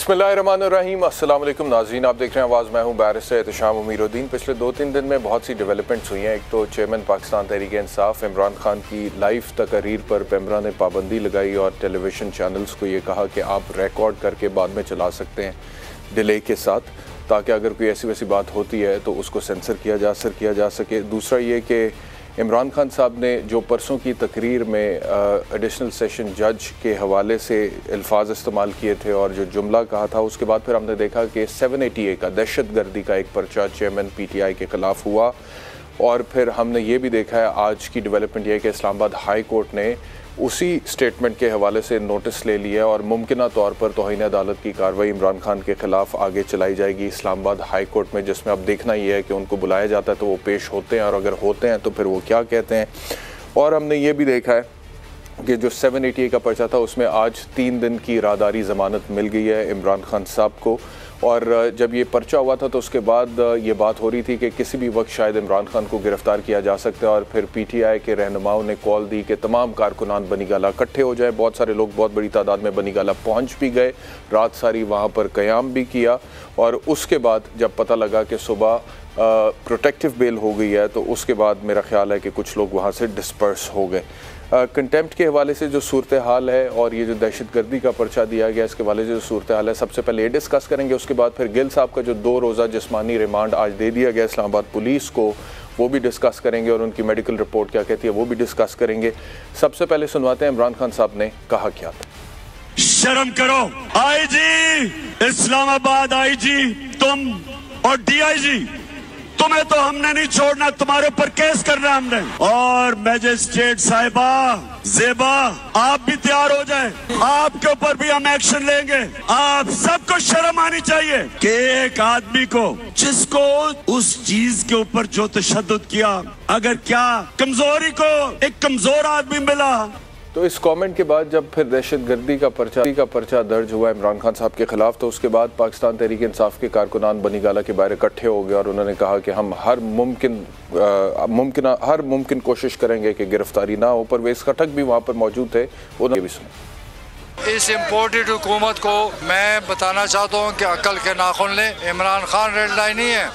बिस्मिल्लाहिर्रहमानिर्रहीम। अस्सलाम वालेकुम नाज़रीन, आप देख रहे हैं आवाज़। मैं हूँ बैरिस्टर एहतशाम उमीरुद्दीन। पिछले 2-3 दिन में बहुत सी डेवलपमेंट्स हुई हैं। एक तो चेयरमैन पाकिस्तान तहरीक इंसाफ इमरान खान की लाइव तकरीर पर पेमरा ने पाबंदी लगाई और टेलीविज़न चैनल्स को ये कहा कि आप रिकॉर्ड करके बाद में चला सकते हैं डिले के साथ, ताकि अगर कोई ऐसी वैसी बात होती है तो उसको सेंसर किया जा सके। दूसरा ये कि इमरान खान साहब ने जो परसों की तकरीर में एडिशनल सेशन जज के हवाले से अल्फाज इस्तेमाल किए थे और जो जुमला कहा था, उसके बाद फिर हमने देखा कि 780A का दहशत गर्दी का एक पर्चा चेयरमैन PTI के ख़िलाफ़ हुआ। और फिर हमने ये भी देखा है आज की डेवलपमेंट ये है कि इस्लामाबाद हाई कोर्ट ने उसी स्टेटमेंट के हवाले से नोटिस ले लिया और मुमकिना तौर पर तौहीन अदालत की कार्रवाई इमरान खान के ख़िलाफ़ आगे चलाई जाएगी इस्लामाबाद हाई कोर्ट में, जिसमें अब देखना ये है कि उनको बुलाया जाता है तो वो पेश होते हैं, और अगर होते हैं तो फिर वो क्या कहते हैं। और हमने ये भी देखा है कि जो 780A का पर्चा था उसमें आज 3 दिन की राहदारी ज़मानत मिल गई है इमरान खान साहब को। और जब ये पर्चा हुआ था तो उसके बाद ये बात हो रही थी कि किसी भी वक्त शायद इमरान खान को गिरफ़्तार किया जा सकता है। और फिर PTI के रहनुमाओं ने कॉल दी कि तमाम कारकुनान बनीगाला इकट्ठे हो जाए। बहुत सारे लोग बहुत बड़ी तादाद में बनीगाला पहुंच भी गए, रात सारी वहां पर क़याम भी किया। और उसके बाद जब पता लगा कि सुबह प्रोटेक्टिव बेल हो गई है तो उसके बाद मेरा ख्याल है कि कुछ लोग वहाँ से डिस्पर्स हो गए। कंटेम्प्ट के हवाले से जो सूरत हाल है और ये जो दहशतगर्दी का पर्चा दिया गया इसके हवाले से जो सूरत हाल है, सबसे पहले ये डिस्कस करेंगे। उसके बाद फिर गिल साहब का जो 2 रोज़ा जिस्मानी रिमांड आज दे दिया गया इस्लामाबाद पुलिस को, वो भी डिस्कस करेंगे और उनकी मेडिकल रिपोर्ट क्या कहती है वो भी डिस्कस करेंगे। सबसे पहले सुनवाते हैं इमरान खान साहब ने कहा क्या था। शर्म करो IG इस्लामाबाद, IG तुम और DIG, तुम्हें तो हमने नहीं छोड़ना, तुम्हारे ऊपर केस करना हमने। और मैजिस्ट्रेट साहिबा ज़ेबा, आप भी तैयार हो जाएं, आपके ऊपर भी हम एक्शन लेंगे। आप सबको शर्म आनी चाहिए कि एक आदमी को जिसको उस चीज के ऊपर जो तशद्दुद किया, अगर क्या कमजोरी को एक कमजोर आदमी मिला। तो इस कमेंट के बाद जब फिर दहशतगर्दी का पर्चा दर्ज हुआ इमरान खान साहब के खिलाफ, तो उसके बाद पाकिस्तान तहरीक इंसाफ के कारकुनान बनीगाला के बाहर इकट्ठे हो गए और उन्होंने कहा कि हम हर मुमकिन कोशिश करेंगे कि गिरफ्तारी ना हो। परवेज़ खटक भी वहाँ पर मौजूद थे, उन्होंने भी सुना। इस इम्पोर्टेड हुकूमत को मैं बताना चाहता हूँ कि अकल के नाखून लें। इमरान खान रेड लाइन नहीं है,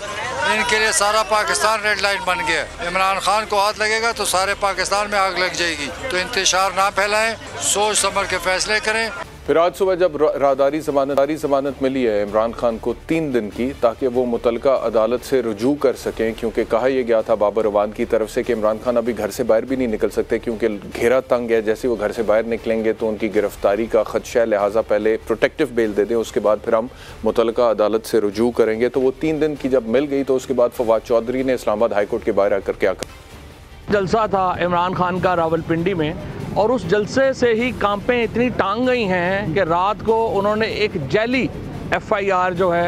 इनके लिए सारा पाकिस्तान रेड लाइन बन गया। इमरान खान को हाथ लगेगा तो सारे पाकिस्तान में आग लग जाएगी। तो इंतशार ना फैलाएं, सोच समझ के फैसले करें। फिर आज सुबह जब राहदारी ज़मानत मिली है इमरान खान को 3 दिन की, ताकि वो मुतलका अदालत से रुजू कर सकें, क्योंकि कहा यह गया था बाबर अवान की तरफ से कि इमरान खान अभी घर से बाहर भी नहीं निकल सकते क्योंकि घेरा तंग है। जैसे वो घर से बाहर निकलेंगे तो उनकी गिरफ्तारी का खदशा है, लिहाजा पहले प्रोटेक्टिव बेल दे दें, उसके बाद फिर हम मुतलका अदालत से रुजू करेंगे। तो वो 3 दिन की जब मिल गई तो उसके बाद फवाद चौधरी ने इस्लामाबाद हाई कोर्ट के बाहर आकर क्या कहा। जलसा था इमरान खान का रावलपिंडी में, और उस जलसे से ही कांपें इतनी टांग गई हैं कि रात को उन्होंने एक जैली FIR जो है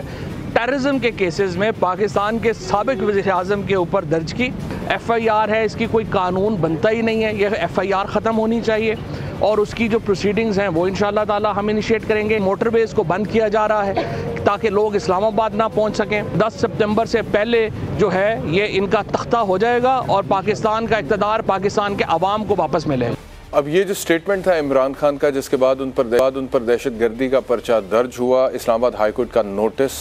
टेररिज्म के केसेस में पाकिस्तान के साबिक वज़ीर आज़म के ऊपर दर्ज की। FIR है, इसकी कोई कानून बनता ही नहीं है, यह FIR ख़त्म होनी चाहिए और उसकी जो प्रोसीडिंग्स हैं वो इंशाअल्लाह ताला हम इनिशिएट करेंगे। मोटरवेज़ को बंद किया जा रहा है ताकि लोग इस्लामाबाद ना पहुंच सकें। 10 सितंबर से पहले जो है ये इनका तख्ता हो जाएगा और पाकिस्तान का इक़्तिदार पाकिस्तान के अवाम को वापस मिलेगा। अब ये जो स्टेटमेंट था इमरान खान का, जिसके बाद उन पर दहशतगर्दी का पर्चा दर्ज हुआ, इस्लामाबाद हाई कोर्ट का नोटिस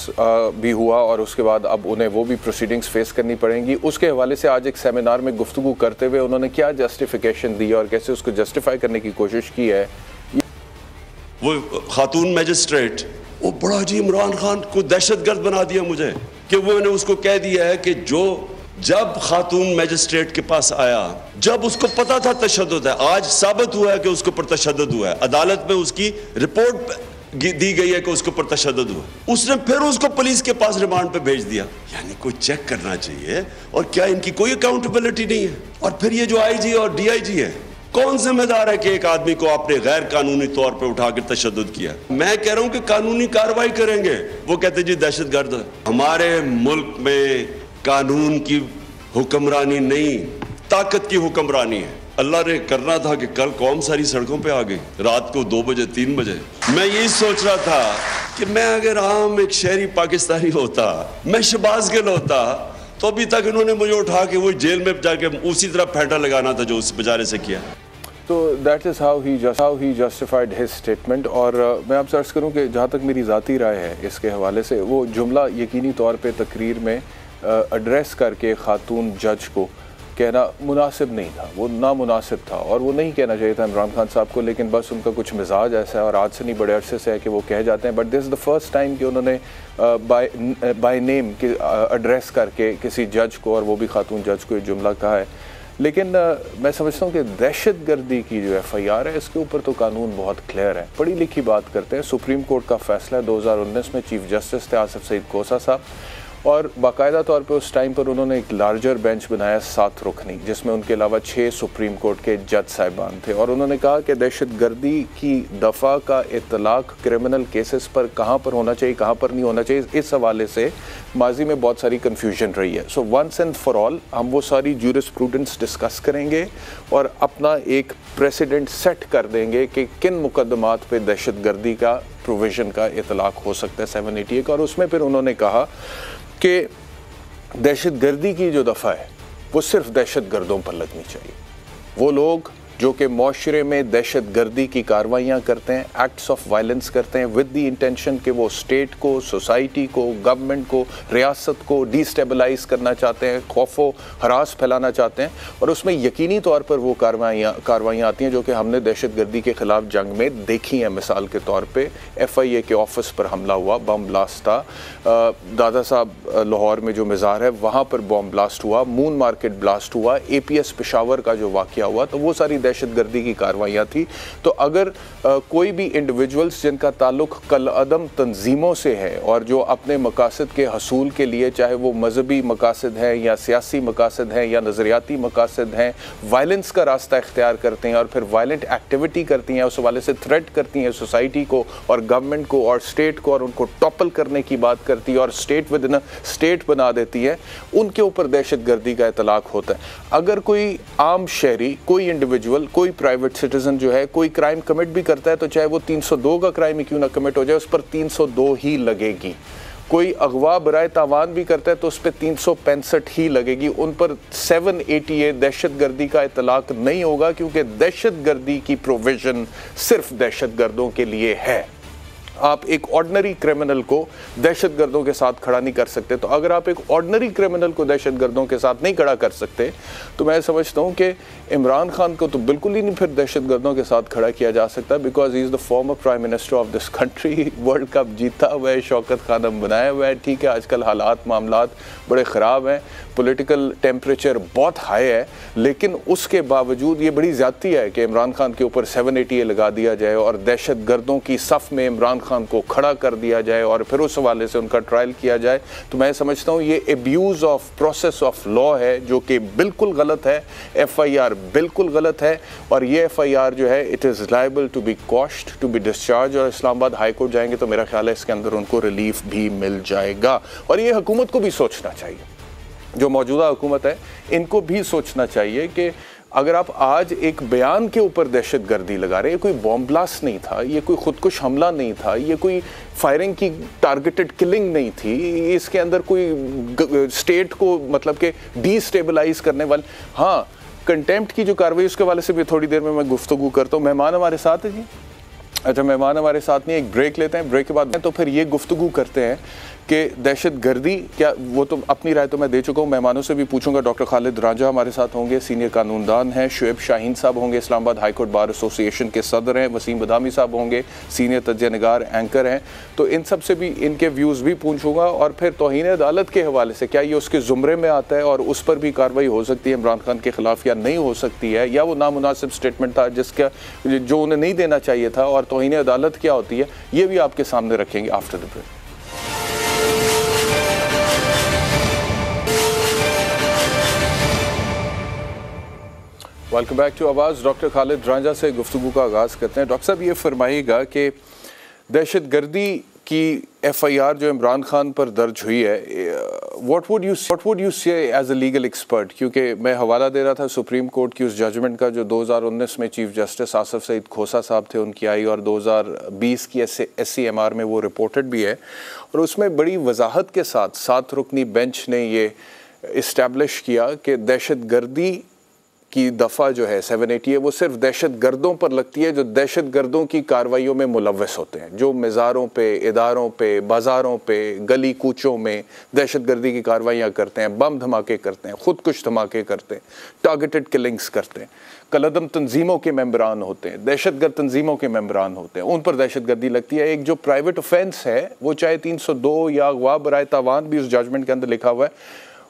भी हुआ और उसके बाद अब उन्हें वो भी प्रोसीडिंग्स फेस करनी पड़ेंगी। उसके हवाले से आज एक सेमिनार में गुफ्तगू करते हुए उन्होंने क्या जस्टिफिकेशन दी और कैसे उसको जस्टिफाई करने की कोशिश की है। वो खातून मैजिस्ट्रेट, वो बड़ा जी इमरान खान को दहशतगर्द बना दिया मुझे, कि वो ने उसको कह दिया है कि जो जब खातून मैजिस्ट्रेट के पास आया, जब उसको पता था तशद्दुद है, आज साबित हुआ है कि उसके ऊपर तशद्दुद हुआ है, अदालत में उसकी रिपोर्ट दी गई है कि उसके ऊपर तशद्दुद हुआ, उसने फिर उसको पुलिस के पास रिमांड पे भेज दिया। यानी कोई चेक करना चाहिए, और क्या इनकी कोई अकाउंटेबिलिटी नहीं है। और फिर ये जो IG और DIG है, कौन जिम्मेदार है कि एक आदमी को आपने गैर कानूनी तौर पे उठाकर तशद्दुद किया। मैं कह रहा हूं कि कानूनी कार्रवाई करेंगे, वो कहते जी दहशतगर्द। हमारे मुल्क में कानून की हुक्मरानी नहीं, ताकत की हुक्मरानी है। अल्लाह ने करना था कि कल कौम सारी सड़कों पे आ गई रात को 2 बजे 3 बजे। मैं यही सोच रहा था कि मैं अगर आम एक शहरी पाकिस्तानी होता, मैं शहबाज गिल होता, तो अभी तक इन्होंने मुझे उठा के वो जेल में जाके उसी तरह फेंटा लगाना था जो उस बेचारे से किया। तो that is how he justified his statement. और मैं आपसे अर्ज़ करूं कि जहाँ तक मेरी ज़ाती राय है इसके हवाले से, वो जुमला यकीनी तौर पे तकरीर में एड्रेस करके ख़ातून जज को कहना मुनासिब नहीं था, वो नामुनासिब था और वो नहीं कहना चाहिए था इमरान खान साहब को, लेकिन बस उनका कुछ मिजाज ऐसा है और आज से नहीं बड़े अरसे से है कि वो कह जाते हैं। But this is the first time कि उन्होंने बाय नेम के एड्रेस करके किसी जज को, और वो भी खातून जज को, ये जुमला कहा है। लेकिन मैं समझता हूँ कि दहशत गर्दी की जो FIR है इसके ऊपर तो कानून बहुत क्लियर है। पढ़ी लिखी बात करते हैं, सुप्रीम कोर्ट का फैसला 2019 में चीफ जस्टिस थे आसिफ सईद खोसा साहब, और बाकायदा तौर पे उस टाइम पर उन्होंने एक लार्जर बेंच बनाया 7 रुकनी, जिसमें उनके अलावा 6 सुप्रीम कोर्ट के जज साहिबान थे। और उन्होंने कहा कि दहशत गर्दी की दफ़ा का इतलाक़ क्रिमिनल केसेस पर कहाँ पर होना चाहिए, कहाँ पर नहीं होना चाहिए, इस हवाले से माजी में बहुत सारी कन्फ्यूजन रही है। So once and for all हम वो सारी जूरिस्प्रूडेंस डिस्कस करेंगे और अपना एक प्रेसिडेंट सेट कर देंगे कि किन मुकदमात पे दहशत गर्दी का प्रोविज़न का इतलाक़ हो सकता है 780 का। और उसमें फिर उन्होंने कहा कि दहशत गर्दी की जो दफ़ा है वो सिर्फ दहशत गर्दों पर लगनी चाहिए। वो लोग जो कि माशरे में दहशत गर्दी की कार्रवाइयाँ करते हैं, एक्ट्स ऑफ वायलेंस करते हैं विद द इंटेंशन कि वो स्टेट को, सोसाइटी को, गवर्नमेंट को, रियासत को डिस्टेबलाइज करना चाहते हैं, खौफो हरास फैलाना चाहते हैं, और उसमें यकीनी तौर पर वो कार्रवाइयाँ आती हैं जो कि हमने दहशत गर्दी के ख़िलाफ़ जंग में देखी हैं। मिसाल के तौर पर FIA के ऑफिस पर हमला हुआ, बम ब्लास्ट था, दादा साहब लाहौर में जो मज़ार है वहाँ पर बम ब्लास्ट हुआ, मून मार्केट ब्लास्ट हुआ, APS पेशावर का जो वाक़या हुआ, तो वो सारी दहशत गर्दी की कार्रवाइयाँ थी। तो अगर कोई भी इंडिविजुअल्स जिनका ताल्लुक कल अदम तंजीमों से है और जो अपने मकासद के हसूल के लिए, चाहे वो मजहबी मकासद हैं या सियासी मकासद हैं या नज़रियाती मकासद हैं, वायलेंस का रास्ता इख्तियार करते हैं और फिर वायलेंट एक्टिविटी करती हैं, उस हवाले से थ्रेट करती हैं सोसाइटी को और गवर्नमेंट को और स्टेट को, और उनको टॉपल करने की बात करती है और स्टेट विद इन स्टेट बना देती है, उनके ऊपर दहशत गर्दी का इतलाक़ होता है। अगर कोई आम शहरी, कोई इंडिविजुअल, कोई प्राइवेट सिटीजन जो है कोई क्राइम कमिट भी करता है, तो चाहे वो 302 का क्राइम ही क्यों ना कमिट हो जाए, उस पर 302 ही लगेगी। कोई अगवा बराए तावान भी करता है तो उस पर 365 ही लगेगी। उन पर 780 दहशत गर्दी का इतलाक़ नहीं होगा, क्योंकि दहशत गर्दी की प्रोविज़न सिर्फ दहशत गर्दों के लिए है। आप एक ऑर्डिनरी क्रिमिनल को दहशत गर्दों के साथ खड़ा नहीं कर सकते। तो अगर आप एक ऑर्डिनरी क्रिमिनल को दहशत गर्दों के साथ नहीं खड़ा कर सकते, तो मैं समझता हूँ कि इमरान खान को तो बिल्कुल ही नहीं फिर दहशत गर्दों के साथ खड़ा किया जा सकता, because he is the former prime minister of this country. World cup जीता हुआ है, शौकत खानम बनाया हुआ है। ठीक है, आजकल हालात मामलात बड़े ख़राब हैं, पॉलिटिकल टेम्परेचर बहुत हाई है, लेकिन उसके बावजूद ये बड़ी ज़्यादती है कि इमरान खान के ऊपर 780 लगा दिया जाए और दहशत गर्दों की सफ़ में इमरान खान को खड़ा कर दिया जाए और फिर उस हवाले से उनका ट्रायल किया जाए। तो मैं समझता हूँ ये abuse of process of law है, जो कि बिल्कुल गलत है। FIR बिल्कुल गलत है, और ये FIR जो है it is liable to be quashed, to be discharge, और इस्लामाबाद हाई कोर्ट जाएंगे तो मेरा ख्याल है इसके अंदर उनको रिलीफ भी मिल जाएगा। और ये हुकूमत को भी सोचना चाहिए, जो मौजूदा हुकूमत है इनको भी सोचना चाहिए कि अगर आप आज एक बयान के ऊपर दहशत गर्दी लगा रहे हैं, ये कोई बॉम्ब ब्लास्ट नहीं था, ये कोई खुदकुश हमला नहीं था, ये कोई फायरिंग की टारगेटेड किलिंग नहीं थी, इसके अंदर कोई स्टेट को मतलब कि डिस्टेबलाइज करने वाले, हाँ कंटेम्प्ट की जो कार्रवाई उसके वाले से भी थोड़ी देर में मैं गुफ्तगू करता हूँ। मेहमान हमारे साथ है जी, अच्छा मेहमान हमारे साथ नहीं, एक ब्रेक लेते हैं, ब्रेक के बाद तो फिर ये गुफ्तगू करते हैं कि दहशत गर्दी क्या, वो तो अपनी राय तो मैं दे चुका हूँ, मेहमानों से भी पूछूंगा। डॉक्टर खालिद रांझा हमारे साथ होंगे, सीनियर कानूनदान हैं, शुएब शाहीन साहब होंगे, Islamabad high court bar association के सदर हैं, वसीम बदामी साहब होंगे, सीनियर तज्ज़िया निगार एंकर हैं। तो इन सब से भी इनके व्यूज़ भी पूछूंगा, और फिर तौहीन अदालत के हवाले से क्या ये उसके ज़ुमरे में आता है और उस पर भी कार्रवाई हो सकती है इमरान खान के ख़िलाफ़ या नहीं हो सकती है, या वो नामुनासिब स्टेटमेंट था जिसका जो उन्हें नहीं देना चाहिए था, और तौहीन अदालत क्या होती है, ये भी आपके सामने रखेंगे after the break. Welcome back to Awaaz. Doctor Khalid Ranjha से गुफ्तगू का आगाज़ करते हैं। डॉक्टर साहब ये फरमाइएगा कि दहशत गर्दी की FIR जो इमरान खान पर दर्ज हुई है, व्हाट वुड यू से एज अ लीगल एक्सपर्ट, क्योंकि मैं हवाला दे रहा था सुप्रीम कोर्ट की उस जजमेंट का जो 2019 में चीफ जस्टिस आसिफ सईद खोसा साहब थे उनकी आई, और 2020 की SCMR में वो रिपोर्टेड भी है, और उसमें बड़ी वजाहत के साथ 7 रुकनी बेंच ने ये इस्टेब्लिश किया कि दहशत गर्दी की दफ़ा जो है 780 है वो सिर्फ दहशत गर्दों पर लगती है जो दहशत गर्दों की कार्रवाइयों में मुलव्वस होते हैं, जो मज़ारों पे, इदारों पे, बाज़ारों पे, गली कूचों में दहशत गर्दी की कार्रवाइयाँ करते हैं, बम धमाके करते हैं, ख़ुदकुश धमाके करते हैं, टारगेटेड किलिंग्स करते हैं, कलअदम तंजीमों के मेंबरान होते हैं, दहशतगर्द तंजीमों के मेंबरान होते हैं, उन पर दहशत गर्दी लगती है। एक जो प्राइवेट ऑफेंस है वो चाहे 302 या अगवा बराए तावान भी उस जजमेंट के अंदर लिखा हुआ है,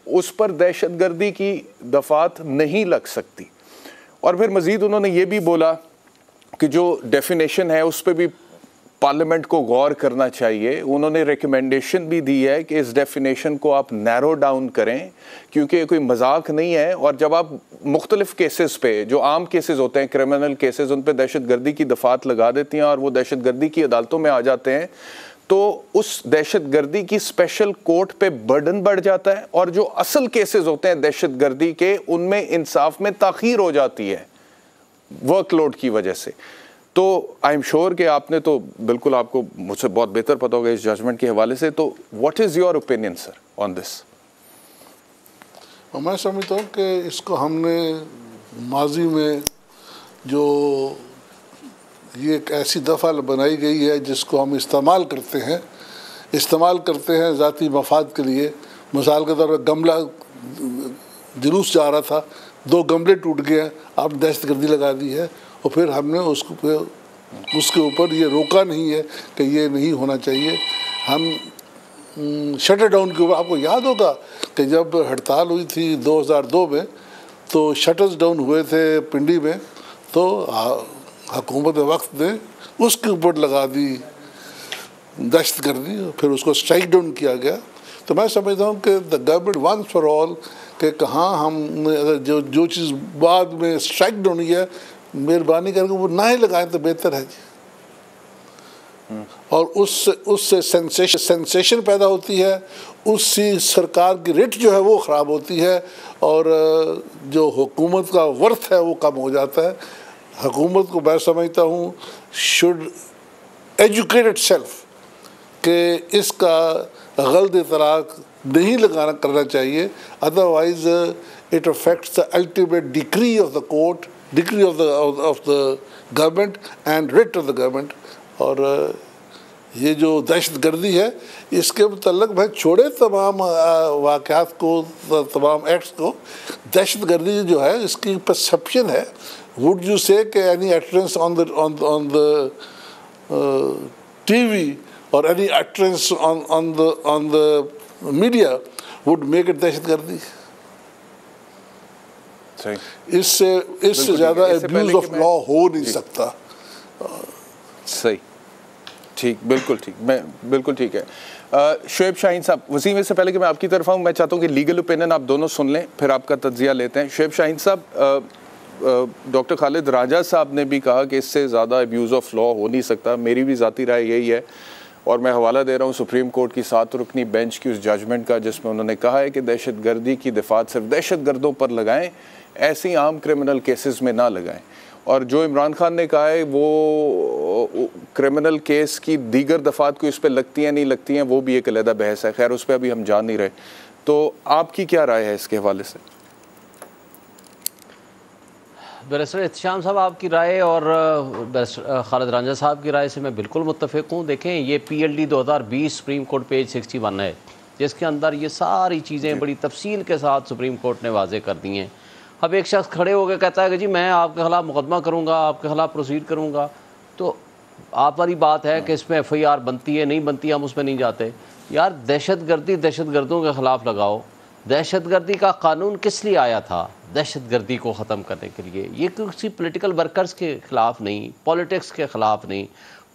उस पर दहशतगर्दी की दफात नहीं लग सकती। और फिर मज़ीद उन्होंने ये भी बोला कि जो डेफिनेशन है उस पर भी पार्लियामेंट को गौर करना चाहिए। उन्होंने रिकमेंडेशन भी दी है कि इस डेफिनेशन को आप नैरो डाउन करें क्योंकि कोई मजाक नहीं है। और जब आप मुख्तलिफ केसेस पे, जो आम केसेस होते हैं, क्रिमिनल केसेस, उन पर दहशतगर्दी की दफात लगा देती हैं और वो दहशतगर्दी की अदालतों में आ जाते हैं, तो उस दहशतगर्दी की स्पेशल कोर्ट पे बर्डन बढ़ जाता है और जो असल केसेस होते हैं दहशतगर्दी के, उनमें इंसाफ में ताख़ीर हो जाती है वर्कलोड की वजह से। तो आई एम श्योर कि आपने तो बिल्कुल, आपको मुझसे बहुत बेहतर पता होगा इस जजमेंट के हवाले से, तो what is your opinion sir on this? मैं समझता हूँ कि इसको हमने माजी में जो ये एक ऐसी दफ़ा बनाई गई है जिसको हम इस्तेमाल करते हैं ज़ाती मफाद के लिए। मिसाल के तौर पर गमला जुलूस जा रहा था, 2 गमले टूट गए हैं, आपने दहशतगर्दी लगा दी है और फिर हमने उसके ऊपर ये रोका नहीं है कि ये नहीं होना चाहिए। हम शटर डाउन के ऊपर, आपको याद होगा कि जब हड़ताल हुई थी 2002 में तो शटर्स डाउन हुए थे पिंडी में, तो हुकूमत वक्त ने उसके ऊपर लगा दी दहशतगर्दी, फिर उसको स्ट्राइक डाउन किया गया। तो मैं समझता हूँ कि the government once for all कि कहाँ हम अगर जो चीज़ बाद में स्ट्राइक डाउन हुई है, मेहरबानी करके वो ना ही लगाएं तो बेहतर है जी। और उससे सेंसेशन पैदा होती है, उससे सरकार की रेट जो है वो ख़राब होती है और जो हुकूमत का वर्थ है वो कम हो जाता है। हुकूमत को मैं समझता हूँ शुड एजुकेट इटसेल्फ कि इसका गलत इतलाक नहीं करना चाहिए, otherwise it affects the ultimate decree of the court, decree of the government and writ of the government. और ये जो दहशतगर्दी है इसके मतलब भाई छोड़े तमाम वाक़यात को, तमाम एक्ट्स को, दहशतगर्दी जो है इसकी परसेप्शन है। Would you say कि any utterance on the TV or any utterance on the media would make it दहशतगर्दी? सही। इससे ज़्यादा abuse of law हो नहीं सकता। सही, ठीक, बिल्कुल ठीक, मैं बिल्कुल ठीक है। शुएब शाहीन साहब, वसीम, इससे पहले कि मैं आपकी तरफ आऊँ, मैं चाहता हूँ कि लीगल ओपिनियन आप दोनों सुन लें, फिर आपका तज्जिया लेते हैं। शुएब शाहीन साहब, डॉक्टर खालिद राजा साहब ने भी कहा कि इससे ज़्यादा अब्यूज़ ऑफ लॉ हो नहीं सकता। मेरी भी ज़ाती राय यही है और मैं हवाला दे रहा हूँ सुप्रीम कोर्ट की 7 रुकनी बेंच की उस जजमेंट का जिसमें उन्होंने कहा है कि दहशतगर्दी की दफात सिर्फ दहशतगर्दों पर लगाएं, ऐसी आम क्रिमिनल केसेस में ना लगाएं। और जो इमरान खान ने कहा है वो क्रिमिनल केस की दीगर दफात को इस पर लगती हैं नहीं लगती हैं, वो भी एक अलहदा बहस है। खैर, उस पर अभी हम जान नहीं रहे। तो आपकी क्या राय है इसके हवाले से? बैरिस्टर एहतशाम साहब, आपकी राय और बैरिस्टर खालिद रांझा साहब की राय से मैं बिल्कुल मुत्तफ़िक़ हूँ। देखें, ये PLD 2020 सुप्रीम कोर्ट पेज 61 है जिसके अंदर ये सारी चीज़ें बड़ी तफसील के साथ सुप्रीम कोर्ट ने वाज़े कर दी हैं। अब एक शख्स खड़े होकर कहता है कि जी मैं आपके ख़िलाफ़ मुकदमा करूँगा, आपके ख़िलाफ़ प्रोसीड करूँगा, तो आप वाली बात है कि इसमें FIR बनती है नहीं बनती, हम उसमें नहीं जाते। यार, दहशतगर्दी दहशतगर्दों के ख़िलाफ़ लगाओ। दहशतगर्दी का कानून किस लिए आया था? दहशतगर्दी को ख़त्म करने के लिए। ये किसी पॉलिटिकल वर्कर्स के ख़िलाफ़ नहीं, पॉलिटिक्स के ख़िलाफ़ नहीं।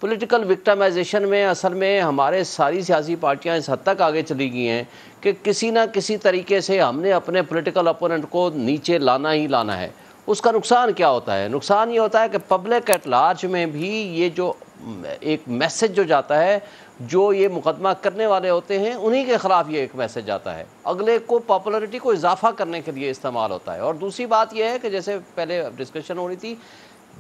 पॉलिटिकल विक्टिमाइजेशन में असल में हमारे सारी सियासी पार्टियां इस हद तक आगे चली गई हैं कि किसी ना किसी तरीके से हमने अपने पॉलिटिकल अपोनेंट को नीचे लाना ही लाना है। उसका नुकसान क्या होता है? नुकसान ये होता है कि पब्लिक एट लार्ज में भी ये जो एक मैसेज जो जाता है, जो ये मुकदमा करने वाले होते हैं उन्हीं के ख़िलाफ़ ये एक मैसेज जाता है, अगले को पॉपुलरिटी को इजाफा करने के लिए इस्तेमाल होता है। और दूसरी बात यह है कि जैसे पहले डिस्कशन हो रही थी,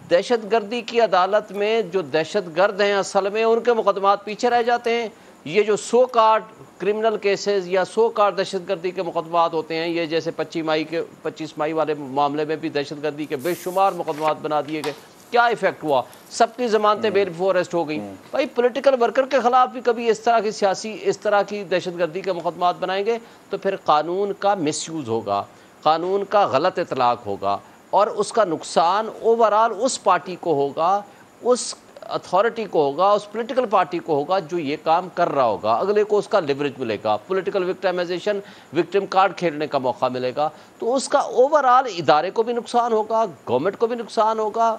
दहशतगर्दी की अदालत में जो दहशतगर्द हैं असल में उनके मुकदमात पीछे रह जाते हैं। ये जो सो कार्ड क्रिमिनल केसेस या सो कार्ड दहशतगर्दी के मुकदमात होते हैं, ये जैसे 25 मई वाले मामले में भी दहशतगर्दी के बेशुमार मुकदमात बना दिए गए, क्या इफेक्ट हुआ? सबकी जमानतें बेल बिफोर अरेस्ट हो गई। भाई पॉलिटिकल वर्कर के खिलाफ भी कभी इस तरह की दहशतगर्दी के मुकदमात बनाएंगे तो फिर कानून का मिसयूज़ होगा, कानून का गलत इतलाक होगा और उसका नुकसान ओवरऑल उस पार्टी को होगा, उस अथॉरिटी को होगा, उस पॉलिटिकल पार्टी को होगा जो ये काम कर रहा होगा। अगले को उसका लिवरेज मिलेगा, पॉलिटिकल विक्टिमाइजेशन, विक्टिम कार्ड खेलने का मौका मिलेगा, तो उसका ओवरऑल इदारे को भी नुकसान होगा, गवर्नमेंट को भी नुकसान होगा,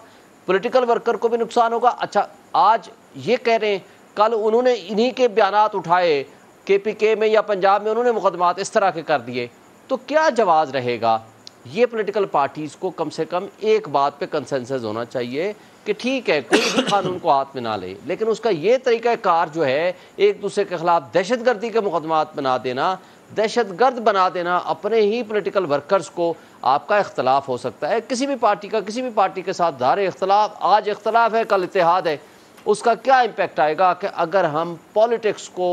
पॉलिटिकल वर्कर को भी नुकसान होगा। अच्छा, आज ये कह रहे हैं, कल उन्होंने इन्हीं के बयानात उठाए, KPK में या पंजाब में उन्होंने मुकदमात इस तरह के कर दिए, तो क्या जवाब रहेगा? ये पॉलिटिकल पार्टीज़ को कम से कम एक बात पे कंसेंसस होना चाहिए कि ठीक है, कोई भी कानून को हाथ में ना ले, लेकिन उसका ये तरीक़ाकार जो है एक दूसरे के ख़िलाफ़ दहशतगर्दी के मुकदमात बना देना, दहशतगर्द बना देना अपने ही पॉलिटिकल वर्कर्स को। आपका इख्तलाफ हो सकता है किसी भी पार्टी के साथ धारे इख्तलाफ, आज इख्तलाफ है कल इत्तेहाद है, उसका क्या इम्पेक्ट आएगा कि अगर हम पॉलिटिक्स को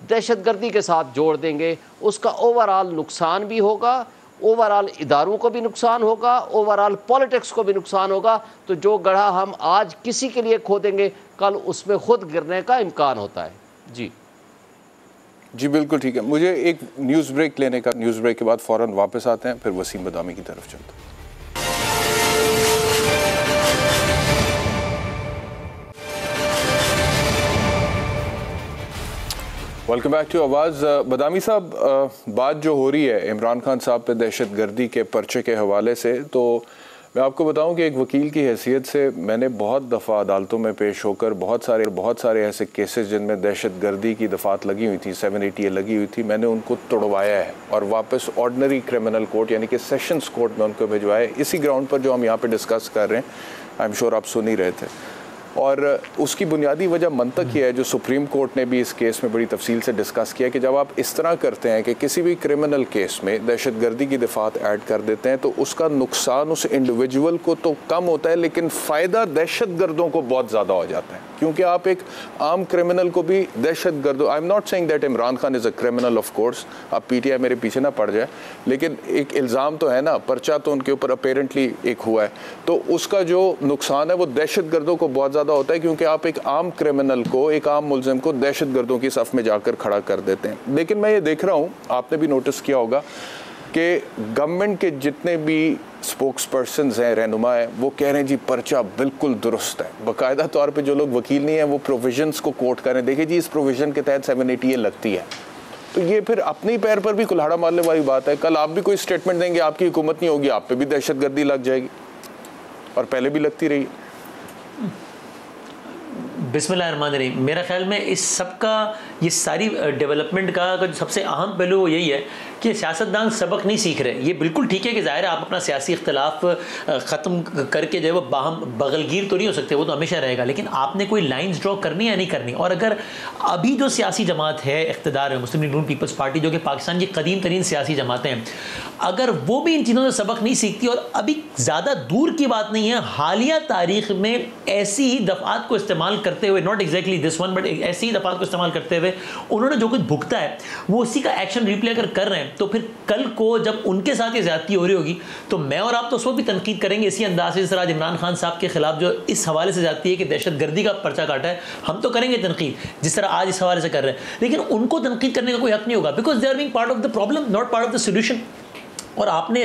दहशतगर्दी के साथ जोड़ देंगे, उसका ओवरऑल नुकसान भी होगा, ओवरऑल इदारों को भी नुकसान होगा, ओवरऑल पॉलिटिक्स को भी नुकसान होगा। तो जो गढ़ा हम आज किसी के लिए खोदेंगे, कल उसमें खुद गिरने का इम्कान होता है। जी बिल्कुल ठीक है। मुझे एक न्यूज़ ब्रेक लेने का, न्यूज़ ब्रेक के बाद फ़ौरन वापस आते हैं, फिर वसीम बदामी की तरफ चलते हैं। वेलकम बैक टू आवाज़। बदामी साहब, बात जो हो रही है इमरान खान साहब पे दहशतगर्दी के पर्चे के हवाले से, तो मैं आपको बताऊं कि एक वकील की हैसियत से मैंने बहुत दफ़ा अदालतों में पेश होकर बहुत सारे ऐसे केसेस जिनमें दहशतगर्दी की दफ़ात लगी हुई थी, 780 लगी हुई थी, मैंने उनको तोड़वाया है और वापस ऑर्डनरी क्रिमिनल कोर्ट यानी कि सेशंस कोर्ट में उनको भिजवाया, इसी ग्राउंड पर जो हम यहाँ पे डिस्कस कर रहे हैं। आई एम श्योर आप सुन ही रहे थे। और उसकी बुनियादी वजह मंतक ये है, जो सुप्रीम कोर्ट ने भी इस केस में बड़ी तफसील से डिस्कस किया, कि जब आप इस तरह करते हैं कि किसी भी क्रिमिनल केस में दहशतगर्दी की दफ़ात ऐड कर देते हैं, तो उसका नुकसान उस इंडिविजुअल को तो कम होता है, लेकिन फ़ायदा दहशतगर्दों को बहुत ज़्यादा हो जाता है, क्योंकि आप एक आम क्रिमिनल को भी दहशतगर्द, I am not saying that Imran Khan is a criminal, of course, अब PTI मेरे पीछे ना पड़ जाए, लेकिन एक इल्ज़ाम तो है ना, पर्चा तो उनके ऊपर अपेरेंटली एक हुआ है, तो उसका जो नुकसान है वो दहशतगर्दों को बहुत होता है, क्योंकि आप एक आम क्रिमिनल को, एक आम मुल्जिम को दहशतगर्दों की सफ में जाकर खड़ा कर देते हैं। लेकिन मैं ये देख रहा हूँ, आपने भी नोटिस किया होगा कि गवर्नमेंट के जितने भी स्पोक्स पर्सनस हैं, रहनुमा हैं, वो कह रहे हैं जी पर्चा बिल्कुल दुरुस्त है। बाकायदा तौर पे जो लोग वकील नहीं हैं वो प्रोविजंस को कोट करें, देखिए जी इस प्रोविजन के तहत 780 लगती है, तो ये फिर अपने पैर पर भी कुल्हाड़ा मारने वाली बात है। कल आप भी कोई स्टेटमेंट देंगे, आपकी हुकूमत नहीं होगी, आप पे भी दहशतगर्दी लग जाएगी, और पहले भी लगती रही। बिस्मिल्लाहिर्रहमानिर्रहीम। मेरा ख्याल में इस सब का, ये सारी डेवलपमेंट का जो सबसे अहम पहलू वो यही है कि सियासतदान सबक नहीं सीख रहे। ये बिल्कुल ठीक है कि ज़ाहिर है आप अपना सियासी इख्तलाफ ख़त्म करके जो है वो बाहम बगलगीर तो नहीं हो सकते, वो तो हमेशा रहेगा, लेकिन आपने कोई लाइंस ड्रॉ करनी या नहीं करनी। और अगर अभी जो सियासी जमात है इख्तिदार है, मुस्लिम लीग नून पीपल्स पार्टी, जो कि पाकिस्तान की कदीम तरीन सियासी जमातें हैं, अगर वो भी इन चीज़ों से सबक नहीं सीखती, और अभी ज़्यादा दूर की बात नहीं है, हालिया तारीख में ऐसी ही दफ़ात को इस्तेमाल करते हुए, not exactly this one but ऐसी ही दफ़ात को इस्तेमाल करते हुए उन्होंने जो कुछ भुगता है वो उसी का एक्शन रिप्ले अगर कर रहे हैं, तो फिर कल को जब उनके साथ ये ज्यादती हो रही होगी तो मैं और आप तो उस वक्त भी तनकीद करेंगे इसी अंदाज से, जिस तरह इमरान खान साहब के खिलाफ जो इस हवाले से जाती है कि दहशतगर्दी का पर्चा काटा है, हम तो करेंगे तनकीद जिस तरह आज इस हवाले से कर रहे हैं, लेकिन उनको तनकीद करने का कोई हक नहीं होगा, because they are being part of the problem, not part of the solution. और आपने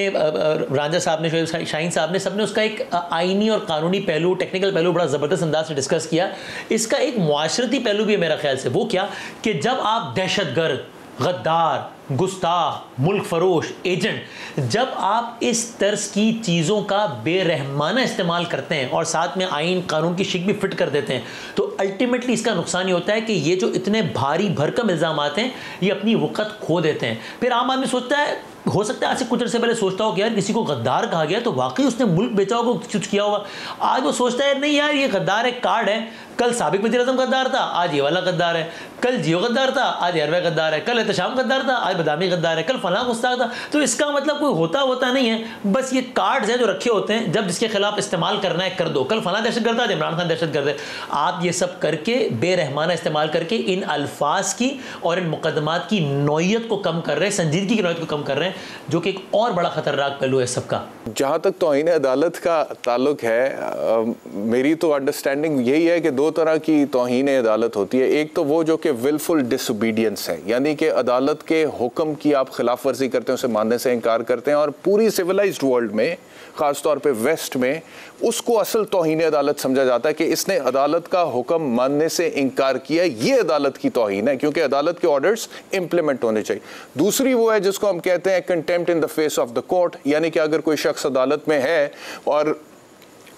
रांझा साहब ने, शोएब शाहीन साहब ने, सबने उसका एक आईनी और कानूनी पहलू, टेक्निकल पहलू बड़ा ज़बरदस्त अंदाज से डिस्कस किया। इसका एक मुआशरती पहलू भी है मेरा ख्याल से, वो क्या कि जब आप दहशतगर्द, गद्दार, गुस्ताख, मुल्क फरोश, एजेंट, जब आप इस तर्ज की चीज़ों का बेरहमाना इस्तेमाल करते हैं और साथ में आइन कानून की शिक भी फिट कर देते हैं, तो अल्टीमेटली इसका नुकसान ये होता है कि ये जो इतने भारी भरकम इल्ज़ामात हैं ये अपनी वक़्त खो देते हैं। फिर आम आदमी सोचता है हो सकता है आज से कुछ अर्से पहले सोचता हो कि यार किसी को गद्दार कहा गया तो वाकई उसने मुल्क बेचा होगा, कुछ किया होगा। आज वो सोचता है नहीं यार ये गद्दार एक कार्ड है, कल साबिक वज़ीर-ए-आज़म गद्दार था, आज ये वाला गद्दार है, कल जियो गद्दार था, आज एयरवे गद्दार है, कल एहतशाम गद्दार था, आज बदामी गद्दार है, कल फलां गुस्ताख था। तो इसका मतलब कोई होता नहीं है, बस ये कार्ड्स हैं जो रखे होते हैं, जब जिसके खिलाफ इस्तेमाल करना है कर दो। कल फलां दहशतगर्द है, इमरान खान दहशतगर्द है। आप ये सब करके बेरहमाना इस्तेमाल करके इन अल्फाज की और इन मुकदमात की नौयत को कम कर रहे हैं, संजीदगी की नौयत को कम कर रहे हैं, जो कि एक और बड़ा खतरनाक पहलू है सबका। जहाँ तक तौहीन अदालत का ताल्लुक है, मेरी तो अंडरस्टैंडिंग यही है कि दो तरह की तौहीन अदालत होती है। एक तो वो जो कि विलफुल डिसोबीडियंस है, यानी कि अदालत के हुक्म की आप खिलाफ वर्जी करते हैं, उसे मानने से इनकार करते हैं, और पूरी सिविलाइज्ड वर्ल्ड में ख़ासतौर पे वेस्ट में उसको असल तौहीन अदालत समझा जाता है कि इसने अदालत का हुक्म मानने से इनकार किया, ये अदालत की तौहीन है, क्योंकि अदालत के ऑर्डर्स इंप्लीमेंट होने चाहिए। दूसरी वो है जिसको हम कहते हैं contempt in the face of the court, यानी कि अगर कोई शख्स अदालत में है और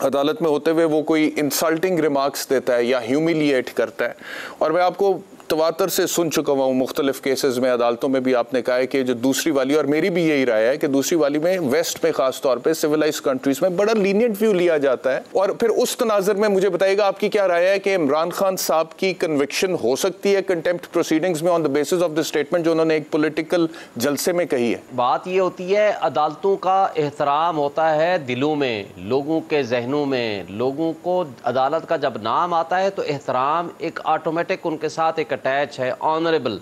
अदालत में होते हुए वो कोई इंसल्टिंग रिमार्क्स देता है या ह्यूमिलिएट करता है, और मैं आपको तवातर से सुन चुका हूँ मुख्तलिफ केसेस में, अदालतों में भी आपने कहा है कि जो दूसरी वाली, और मेरी भी यही राय है कि दूसरी वाली में वेस्ट में खास तौर पे सिविलाइज्ड कंट्रीज में बड़ा लीनियंट व्यू लिया जाता है। और फिर उस तनाज़ुर में मुझे बताइएगा आपकी क्या राय है कि इमरान खान साहब की कन्विक्शन हो सकती है कंटेम्प्ट प्रोसीडिंग्स में on the basis of the statement जो उन्होंने एक पॉलिटिकल जलसे में कही है? बात ये होती है अदालतों का एहतराम होता है दिलों में, लोगों के जहनों में, लोगों को अदालत का जब नाम आता है तो एहतराम एक ऑटोमेटिक उनके साथ एक अटैच है, ऑनरेबल।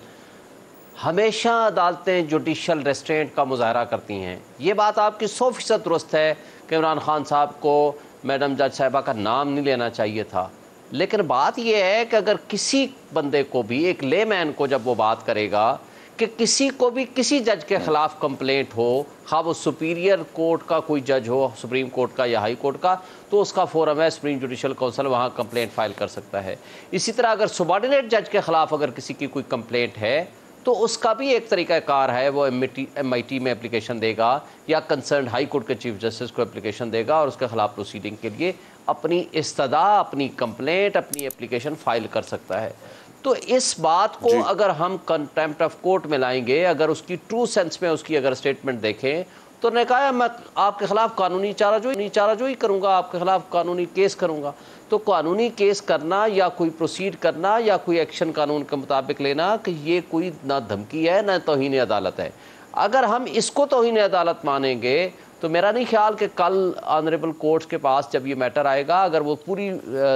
हमेशा अदालतें जुडिशल रेस्ट्रेंट का मुजाहरा करती हैं। ये बात आपकी 100% दुरुस्त है कि इमरान खान साहब को मैडम जज साहिबा का नाम नहीं लेना चाहिए था, लेकिन बात यह है कि अगर किसी बंदे को भी, एक लेमैन को जब वो बात करेगा कि किसी को भी किसी जज के ख़िलाफ़ कंप्लेंट हो, ख़ास वो सुपीरियर कोर्ट का कोई जज हो, सुप्रीम कोर्ट का या हाई कोर्ट का, तो उसका फोरम है सुप्रीम जुडिशल काउंसिल, वहाँ कंप्लेंट फ़ाइल कर सकता है। इसी तरह अगर सबॉर्डिनेट जज के ख़िलाफ़ अगर किसी की कोई कंप्लेंट है तो उसका भी एक तरीक़ाकार है, वो MIT में एप्लीकेशन देगा या कंसर्न हाई कोर्ट के चीफ जस्टिस को एप्लीकेशन देगा और उसके ख़िलाफ़ प्रोसीडिंग के लिए अपनी इस्तदा, अपनी कंप्लेंट, अपनी एप्लीकेशन फ़ाइल कर सकता है। तो इस बात को अगर हम कंटेम्प्ट ऑफ कोर्ट में लाएंगे, अगर उसकी ट्रू सेंस में उसकी अगर स्टेटमेंट देखें, तो उन्होंने कहा मैं आपके खिलाफ कानूनी चाराजोई करूंगा, आपके खिलाफ कानूनी केस करूंगा। तो कानूनी केस करना या कोई प्रोसीड करना या कोई एक्शन कानून के मुताबिक लेना, कि ये कोई ना धमकी है ना तौहीन अदालत है। अगर हम इसको तौहीन अदालत मानेंगे तो मेरा नहीं ख्याल कि कल ऑनरेबल कोर्ट्स के पास जब ये मैटर आएगा, अगर वो पूरी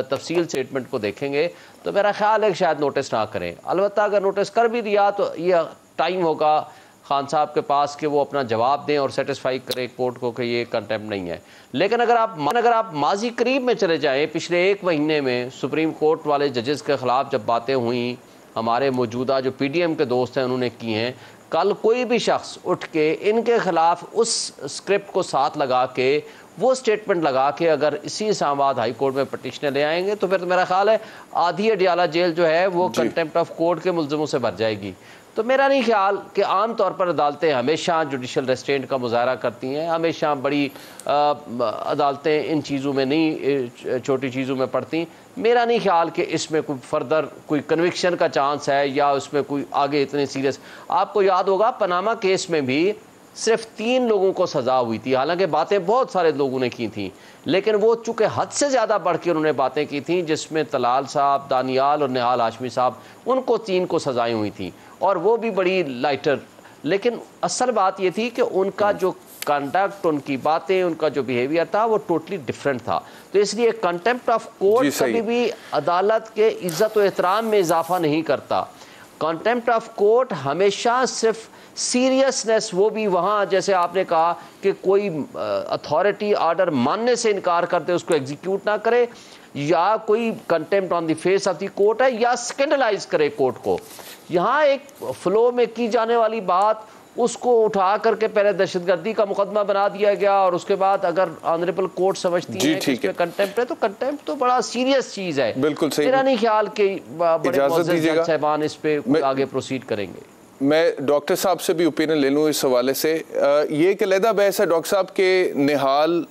तफसील स्टेटमेंट को देखेंगे तो मेरा ख्याल है कि शायद नोटिस ना करें। अलबत्ता अगर नोटिस कर भी दिया तो ये टाइम होगा खान साहब के पास कि वो अपना जवाब दें और सेटिस्फाई करें कोर्ट को कि ये कंटेम्प्ट नहीं है। लेकिन अगर आप माजी करीब में चले जाएँ, पिछले 1 महीने में सुप्रीम कोर्ट वाले जजेस के ख़िलाफ़ जब बातें हुई, हमारे मौजूदा जो PDM के दोस्त हैं उन्होंने की हैं, कल कोई भी शख्स उठ के इनके ख़िलाफ़ उस स्क्रिप्ट को साथ लगा के, वो स्टेटमेंट लगा के अगर इसी इस्लामाबाद हाई कोर्ट में पटिशनें ले आएंगे तो फिर तो मेरा ख्याल है आधी अडियाला जेल जो है वो कंटेम्प्ट ऑफ कोर्ट के मुल्ज़िमों से भर जाएगी। तो मेरा नहीं ख्याल कि आम तौर पर अदालतें हमेशा जुडिशल रेस्ट्रेंट का मुजाहरा करती हैं, हमेशा बड़ी अदालतें इन चीज़ों में नहीं, छोटी चीज़ों में पड़ती। मेरा नहीं ख्याल कि इसमें कोई फर्दर कोई कन्विक्शन का चांस है या उसमें कोई आगे इतने सीरियस। आपको याद होगा पनामा केस में भी सिर्फ 3 लोगों को सज़ा हुई थी, हालांकि बातें बहुत सारे लोगों ने की थी, लेकिन वो चूँकि हद से ज़्यादा बढ़ के उन्होंने बातें की थी, जिसमें तलाल साहब, दानियाल और निहाल हाशमी साहब, उनको 3 को सज़ाएँ हुई थी और वो भी बड़ी लाइटर। लेकिन असल बात ये थी कि उनका जो कंडक्ट, उनकी बातें, उनका जो बिहेवियर था वो टोटली डिफरेंट था। तो इसलिए कंटेम्प्ट ऑफ कोर्ट कभी भी अदालत के इज़्ज़त व एहतराम में इजाफा नहीं करता। कंटेम्प्ट ऑफ कोर्ट हमेशा सिर्फ सीरियसनेस, वो भी वहाँ जैसे आपने कहा कि कोई अथॉरिटी ऑर्डर मानने से इनकार करते उसको एग्जीक्यूट ना करे, या कोई contempt on the face of the court है, या स्कैंडलाइज करे कोर्ट को। यहाँ एक फ्लो में की जाने वाली बात, उसको उठा करके पहले दहशतगर्दी का मुकदमा बना दिया गया और उसके बाद अगर ऑनरेबल कोर्ट समझती है कि इसमें कंटेम्प्ट है तो कंटेम्प्ट तो बड़ा सीरियस चीज़ है। बिल्कुल सही। मेरा नहीं ख्याल कि बड़े मुअज़्ज़ज़ जज साहिबान इस पे आगे प्रोसीड करेंगे। मैं डॉक्टर साहब से भी ओपिनियन ले लूँ इस हवाले से। ये एक अलहदा बहस है डॉक्टर साहब के निहाल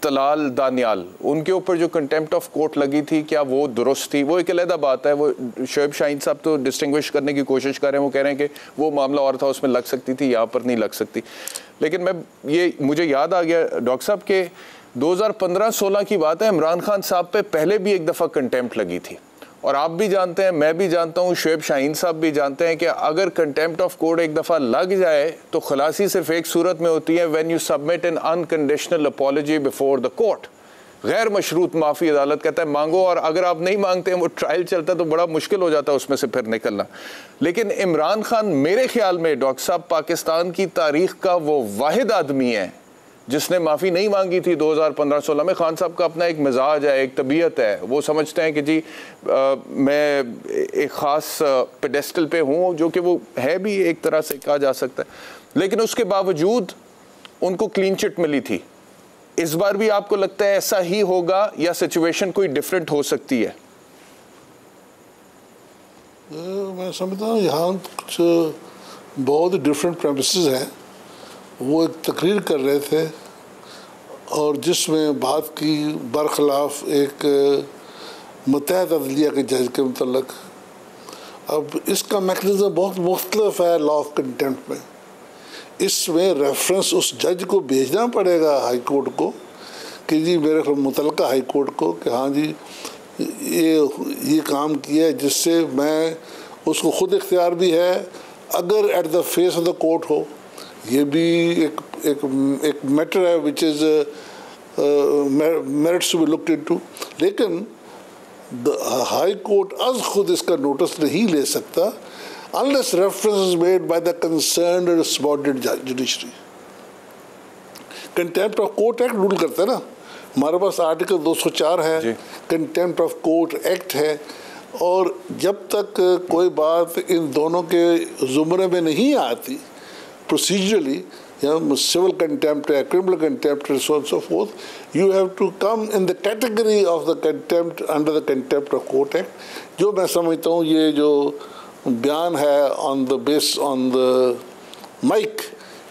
तलाल दानियाल, उनके ऊपर जो कंटेम्प्ट ऑफ कोर्ट लगी थी, क्या वो दुरुस्त थी? वो एक अलग बात है। वो शोएब शाहीन साहब तो डिस्टिंग्विश करने की कोशिश कर रहे हैं, वो कह रहे हैं कि वो मामला और था, उसमें लग सकती थी, यहाँ पर नहीं लग सकती। लेकिन मुझे याद आ गया डॉक्टर साहब के 2015-16 की बात है, इमरान खान साहब पे पहले भी एक दफ़ा कंटेम्प्ट लगी थी, और आप भी जानते हैं, मैं भी जानता हूँ, शोएब शाहीन साहब भी जानते हैं कि अगर कंटेम्प्ट ऑफ कोर्ट एक दफ़ा लग जाए तो खलासी सिर्फ एक सूरत में होती है, when you submit an unconditional apology before the court. गैर मशरूत माफ़ी अदालत कहता है मांगो, और अगर आप नहीं मांगते हैं, वो ट्रायल चलता है तो बड़ा मुश्किल हो जाता है उसमें से फिर निकलना। लेकिन इमरान खान मेरे ख्याल में डॉक्टर साहब पाकिस्तान की तारीख का वो वाहिद आदमी है जिसने माफ़ी नहीं मांगी थी 2015-16 में। खान साहब का अपना एक मिजाज है, एक तबीयत है, वो समझते हैं कि जी मैं एक ख़ास पेडेस्टल पे हूँ, जो कि वो है भी एक तरह से कहा जा सकता है। लेकिन उसके बावजूद उनको क्लीन चिट मिली थी। इस बार भी आपको लगता है ऐसा ही होगा या सिचुएशन कोई डिफरेंट हो सकती है? मैं समझता हूँ यहाँ कुछ बहुत डिफरेंट प्रेमिसेस हैं। वो एक तकरीर कर रहे थे और जिसमें बात की बरखिलाफ एक मुत्तहद अदलिया के जज के मुतल्लक। अब इसका मैकेनिज्म बहुत मुख्तलिफ है लॉ ऑफ कंटेम्प्ट में। इसमें रेफरेंस उस जज को भेजना पड़ेगा हाई कोर्ट को कि जी मेरे मुतल्लिका हाई कोर्ट को कि हाँ जी ये काम किया है, जिससे मैं उसको ख़ुद इख्तियार भी है अगर at the face of the court हो। ये भी एक मैटर है which is merits to be looked into. लेकिन हाई कोर्ट अज खुद इसका नोटिस नहीं ले सकता unless reference is made by the concerned or subordinate judiciary. Contempt of court act rule करता है ना, हमारे पास आर्टिकल 204 है, कंटेम्प्ट ऑफ कोर्ट एक्ट है, और जब तक कोई बात इन दोनों के जुमरे में नहीं आती प्रोसीजरली, civil contempt है, criminal contempt and so on and so forth, you have to come in the category of the contempt under the contempt of court act। जो मैं समझता हूँ ये जो बयान है ऑन द माइक,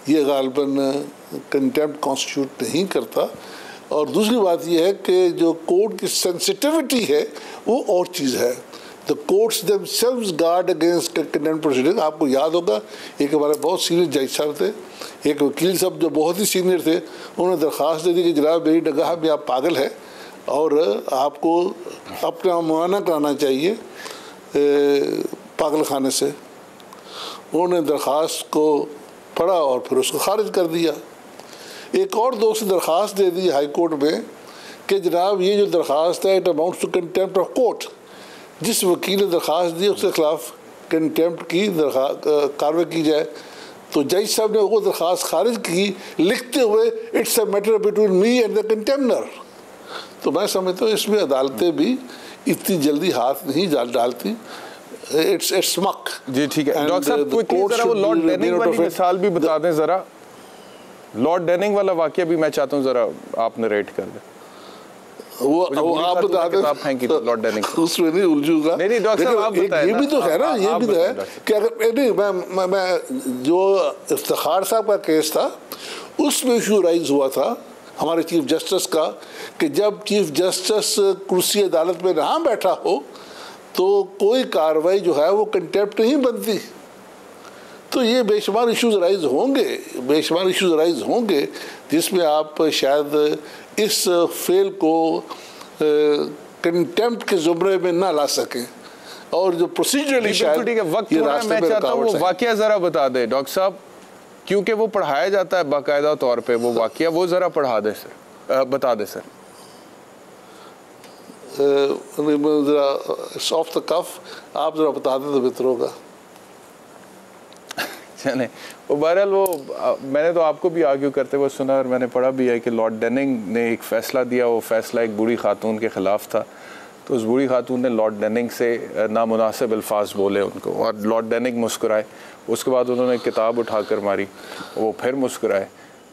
ये गालिबन कंटेम्प्ट कॉन्स्टिट्यूट नहीं करता। और दूसरी बात ये है कि जो कोर्ट की सेंसिटिविटी है वो और चीज़ है। The courts themselves guard against contempt proceeding. आपको याद होगा एक हमारे बहुत सीनियर जज साहब थे, एक वकील साहब जो बहुत ही सीनियर थे, उन्होंने दरख्वास्त दे दी कि जनाब मेरी निगाह में आप पागल है और आपको अपना मुआयना कराना चाहिए पागल खाने से। उन्होंने दरख्वास्त को पढ़ा और फिर उसको खारिज कर दिया। एक और दोस्त ने दरख्वास्त दे दी हाई कोर्ट में कि जनाब ये जो दरख्वास्त है it amounts to contempt of court. जिस वकील ने दरख्वास्त दी उसके खिलाफ कंटेम्प्ट की कार्रवाई की जाए। तो जज साहब ने वो दरख्वास्त खारिज की लिखते हुए it's a matter between me and the contemnor. तो मैं समझता हूँ इसमें अदालतें भी इतनी जल्दी हाथ नहीं डालती। इट्स मक। जी ठीक है डॉक्टर साहब, क्विकली जरा वो लॉर्ड डेनिंग वाली मिसाल भी बता दें जरा। लॉर्ड डेनिंग वाला वाकया भी मैं चाहता हूँ जरा आप नरेट कर दें। वो आप बता दें, आप फेंकी लॉर्ड डेनिंग, उसमें नहीं उलझूंगा। नहीं डॉक्टर साहब आप बताएं। ये भी तो है ना, ये भी तो है कि अगर नहीं मैं जो इफ्तिखार साहब का केस था उसमें इशू राइज हुआ था हमारे चीफ जस्टिस का कि जब चीफ जस्टिस कुर्सी अदालत में ना बैठा हो तो कोई कार्रवाई जो है वो कंटेम्प्ट नहीं बनती। तो ये बेशुमार इश्यूज राइज होंगे जिसमें आप शायद इस फेल को कंटेम्प्ट के जुमरे में ना ला सकें और जो प्रोसीजरली शायद वक्त मैं चाहता हूँ वो वाकया ज़रा बता दें डॉक्टर साहब, क्योंकि वो पढ़ाया जाता है बाकायदा तौर पे वो वाकया, वो ज़रा पढ़ा दे सर, बता दे सर। ज़रा ऑफ द कफ आप ज़रा बता दें तो बेहतर होगा। चले वो बहरहाल वो मैंने तो आपको भी आर्ग्यू करते हुए सुना और मैंने पढ़ा भी है कि लॉर्ड डेनिंग ने एक फ़ैसला दिया, वो फ़ैसला एक बूढ़ी खातून के ख़िलाफ़ था। तो उस बूढ़ी खातून ने लॉर्ड डेनिंग से नामुनासिब अल्फाज बोले उनको और लॉर्ड डेनिंग मुस्कुराए। उसके बाद उन्होंने किताब उठा कर मारी, वो फिर मुस्कुराए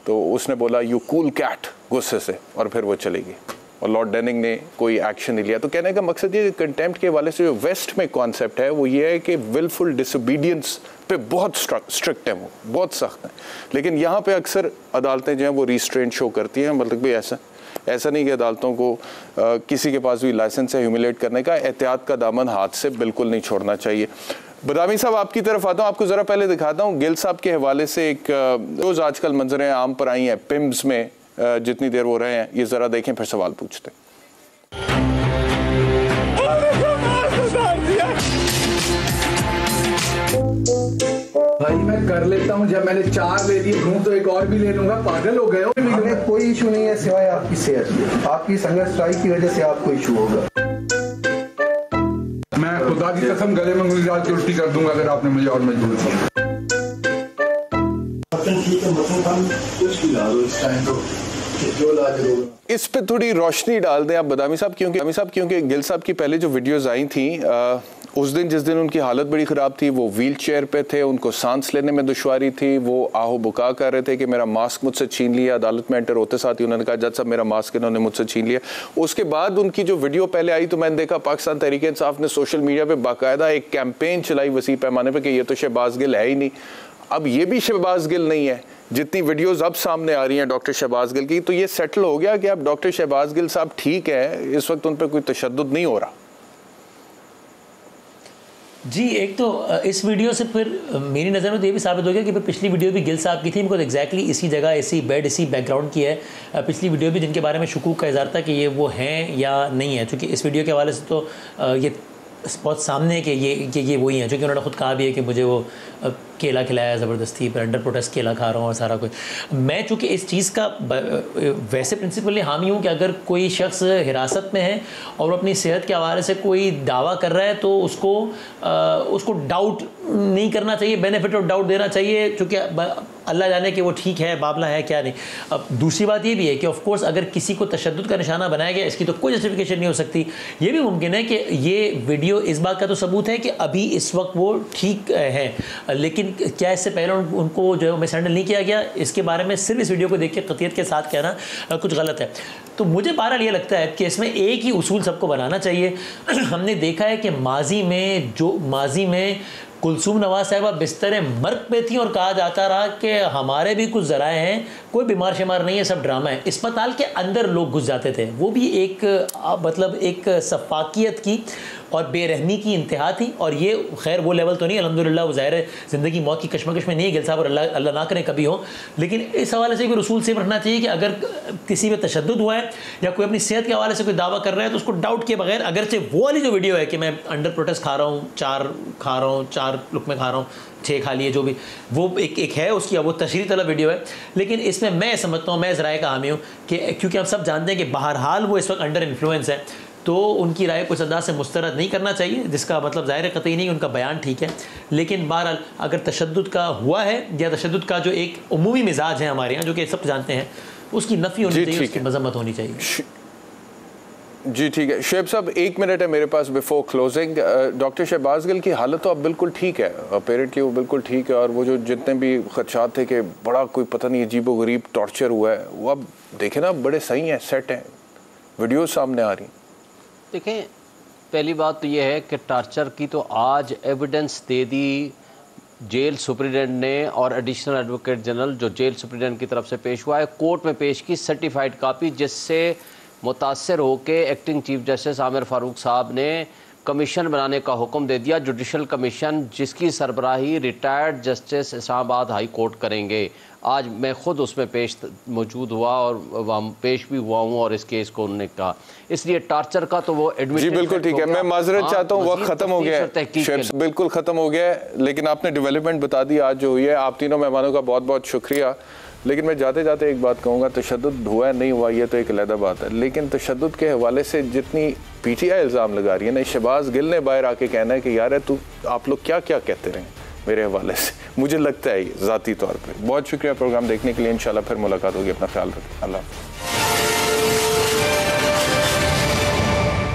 तो उसने बोला यू कूल कैट गुस्से से, और फिर वो चली गई और लॉर्ड डेनिंग ने कोई एक्शन नहीं लिया। तो कहने का मकसद ये कंटेम्प्ट के हवाले से जो वेस्ट में कॉन्सेप्ट है वो ये है कि विलफुल डिसोबीडियंस पे बहुत स्ट्रिक्ट है, वो बहुत सख्त है। लेकिन यहाँ पे अक्सर अदालतें जो हैं वो रिस्ट्रेंट शो करती हैं, मतलब भी ऐसा ऐसा नहीं कि अदालतों को किसी के पास भी लाइसेंस है ह्यूमिलेट करने का, एहतियात का दामन हाथ से बिल्कुल नहीं छोड़ना चाहिए। बदामी साहब आपकी तरफ आता हूँ, आपको ज़रा पहले दिखाता हूँ गिल साहब के हवाले से एक रोज़ आजकल मंजरें आम पर आई हैं पिम्स में जितनी देर वो रहे हैं, ये ज़रा देखें फिर सवाल पूछते हैं। भाई मैं कर लेता हूँ, जब मैंने 4 ले लिए हूँ तो एक और भी ले लूंगा। पागल हो गए हो? हमें कोई इशू नहीं है सिवाय आपकी सेहत, आपकी संघर्ष स्ट्राइक की वजह से आपको इशू होगा। मैं खुदा की कसम गले में उंगली डाल के उल्टी कर दूंगा अगर आपने मुझे और मजबूर किया। इस पे थोड़ी रोशनी डाल दें आप बदामी साहब, क्योंकि गिल साहब की पहले जो वीडियोस आई थी उस दिन जिस दिन उनकी हालत बड़ी ख़राब थी, वो व्हील चेयर पे थे, उनको सांस लेने में दुश्वारी थी, वो आहो बुका कर रहे थे कि मेरा मास्क मुझसे छीन लिया। अदालत में एंटर होते साथ ही उन्होंने कहा जज साहब मेरा मास्क इन्होंने मुझसे छीन लिया। उसके बाद उनकी जो वीडियो पहले आई तो मैंने देखा पाकिस्तान तहरीक इंसाफ ने सोशल मीडिया पर बाकायदा एक कैंपेन चलाई वसी पैमाने पर कि ये तो शहबाज गिल है ही नहीं। अब ये भी शहबाज गिल नहीं है, जितनी वीडियोस अब सामने आ रही हैं डॉक्टर शहबाज गिल की, तो ये सेटल हो गया कि अब डॉक्टर शहबाज गिल साहब ठीक है, इस वक्त उन पर कोई तशद्दुद नहीं हो रहा। जी, एक तो इस वीडियो से फिर मेरी नज़र में तो ये भी साबित हो गया कि फिर पिछली वीडियो भी गिल साहब की थी, इनको एग्जैक्टली इसी जगह, इसी बेड, इसी बैकग्राउंड की है। पिछली वीडियो भी जिनके बारे में शुकूक का इज़हार था कि ये वो हैं या नहीं है, क्योंकि इस वीडियो के हवाले से तो ये बहुत सामने है कि ये वही हैं, जो कि उन्होंने खुद कहा भी है कि मुझे वो केला खिलाया ज़बरदस्ती, पर अंडर प्रोटेस्ट केला खा रहा हूँ और सारा कुछ। मैं चूँकि इस चीज़ का वैसे प्रिंसिपली हामी हूँ कि अगर कोई शख्स हिरासत में है और अपनी सेहत के हवाले से कोई दावा कर रहा है तो उसको डाउट नहीं करना चाहिए, बेनिफिट ऑफ डाउट देना चाहिए, क्योंकि अल्लाह जाने कि वो ठीक है, बाबला है क्या नहीं। अब दूसरी बात ये भी है कि ऑफ कोर्स अगर किसी को तशद्दुद का निशाना बनाया गया, इसकी तो कोई जस्टिफिकेशन नहीं हो सकती। ये भी मुमकिन है कि ये वीडियो इस बात का तो सबूत है कि अभी इस वक्त वो ठीक है, लेकिन क्या इससे पहले उनको जो है मिसहैंडल नहीं किया गया, इसके बारे में सिर्फ इस वीडियो को देख के कतियत के साथ कहना कुछ गलत है। तो मुझे बहरहाल ये लगता है कि इसमें एक ही उसूल सबको बनाना चाहिए। हमने देखा है कि माजी में कुलसूम नवाज साहिबा बिस्तर मर्ग पे थी और कहा जाता रहा कि हमारे भी कुछ ज़राए हैं, कोई बीमार शिमार नहीं है, सब ड्रामा है। अस्पताल के अंदर लोग घुस जाते थे, वो भी एक मतलब एक सफाकियत की और बेरहमी की इंतहा थी। और ये खैर वो लेवल तो नहीं, अल्हम्दुलिल्लाह वो ज़ाहिर है ज़िंदगी मौत की कशमकश में नहीं गिल साहब, और अल्लाह ना करे कभी हो। लेकिन इस हवाले से भी रसूल से रखना चाहिए कि अगर किसी में तशद्दुद हुआ है या कोई अपनी सेहत के हवाले से कोई दावा कर रहा है तो उसको डाउट किए बगैर, अगरचे वो वाली जो वीडियो है कि मैं अंडर प्रोटेस्ट खा रहा हूँ, 4 लुकमे खा रहा हूँ, 6 खा लिए, जो भी वो एक है उसकी, वो तशरीह तलब वीडियो है। लेकिन इसमें मैं समझता हूँ, मैं इस राय का हामी हूँ कि क्योंकि हम सब जानते हैं कि बहरहाल वो इस वक्त अंडर इन्फ्लुएंस है, तो उनकी राय को सदा से मुस्तरद नहीं करना चाहिए, जिसका मतलब ज़ाहिर है कतई नहीं उनका बयान ठीक है। लेकिन बहरहाल अगर तशद्दुद का हुआ है या तशद्दुद का जो एक उमूमी मिजाज है हमारे यहाँ, जो कि सब जानते हैं, उसकी नफ़ी होनी चाहिए, उसकी मजम्मत होनी चाहिए। जी ठीक है। शुएब साहब 1 मिनट है मेरे पास before closing. Doctor Shahbaz Gill की हालत तो अब बिल्कुल ठीक है, अपेरेंटली वो बिल्कुल ठीक है, और वो जो जितने भी खदशात थे कि बड़ा कोई पता नहीं अजीब व गरीब टॉर्चर हुआ है, वो अब देखें ना बड़े सही हैं, सेट हैं, वीडियो सामने आ रही। देखें, पहली बात तो यह है कि टॉर्चर की तो आज एविडेंस दे दी जेल सुप्रिटेंडेंट ने, और एडिशनल एडवोकेट जनरल जो जेल सुप्रिटेंडेंट की तरफ से पेश हुआ है, कोर्ट में पेश की सर्टिफाइड कापी, जिससे मुतासर होकर acting chief justice Aamir Farooq साहब ने कमीशन बनाने का हुक्म दे दिया, जुडिशल कमीशन, जिसकी सरबराही retired justice Islamabad high court करेंगे। आज मैं ख़ुद उसमें मौजूद हुआ और वहाँ पेश भी हुआ हूँ, और इस केस को उन्होंने कहा, इसलिए टॉर्चर का तो वो एडमिट। जी बिल्कुल ठीक है, मैं माजरत चाहता हूँ, वक्त ख़त्म हो गया है, बिल्कुल ख़त्म हो गया है, लेकिन आपने डेवलपमेंट बता दी आज जो हुई है। आप तीनों मेहमानों का बहुत बहुत शुक्रिया। लेकिन मैं जाते जाते एक बात कहूँगा, तशद्दुद हुआ नहीं हुआ ये तो एक अलग बात है, लेकिन तशद्दुद के हवाले से जितनी PTI इल्ज़ाम लगा रही है ना, शहबाज गिल ने बाहर आके कहना है कि यार है तू, आप लोग क्या क्या कहते रहे मेरे हवाले से, मुझे लगता है ये ज़ाती तौर पर। बहुत शुक्रिया प्रोग्राम देखने के लिए, इंशाल्लाह फिर मुलाकात होगी, अपना ख्याल रखें, अल्लाह।